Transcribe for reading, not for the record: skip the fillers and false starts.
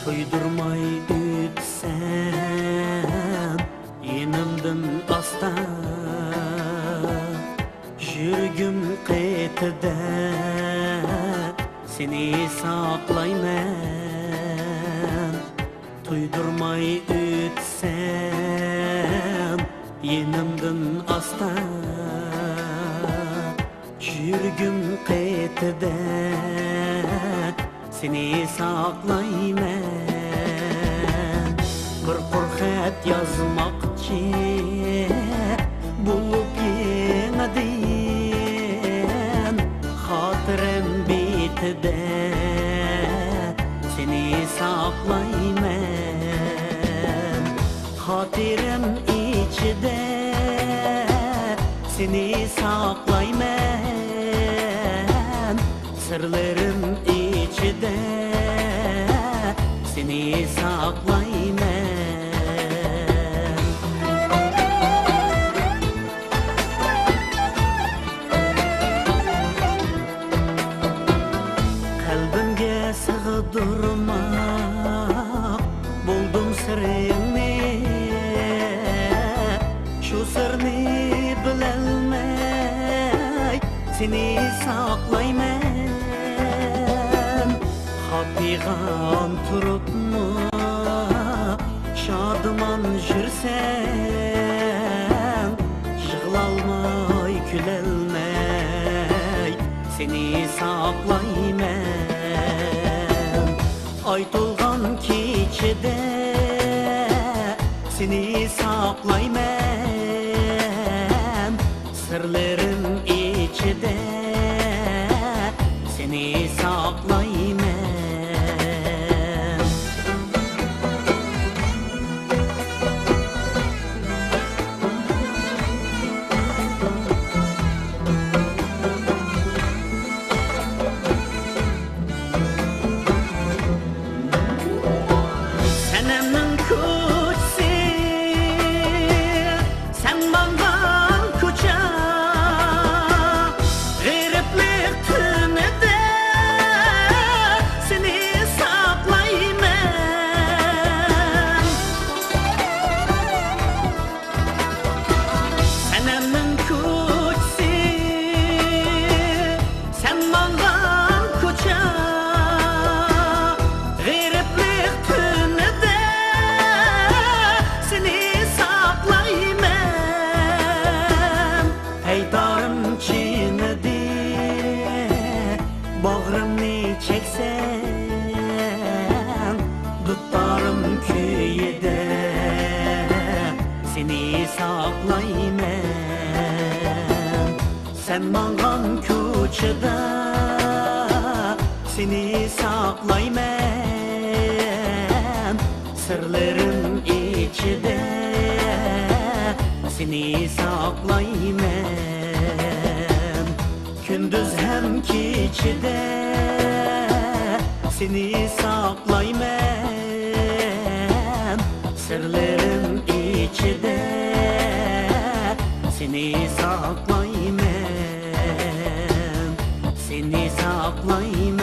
Uydurmay ütsem yenimden asla Jürgüm qetide seni saklayman Uydurmay ütsem yenimden asla Jürgüm qetide seni saklayman Bir qurxat yazmoqchi bo'lib yenadin xotirim betida seni saklayman xotirim ichida seni saklayman sirlarim ichida seni saklayman qalbimga sig'dirmoq buldum siringni shu sirni bilolmay seni saklayman xotiyam turibmi şadıman jürsen yig'lolmay kulolmay seni saklayman ay to'lgan kechida seni saklayman sirlarim ichida seni saklayman Bağrımni çeksen dutlarım köyede seni saklayman sen mangan ko'chada seni saklayman sirlerim ichida seni saklayman gündüz hem kechida seni saklayman sirlerim ichida seni saklayman seni saklayman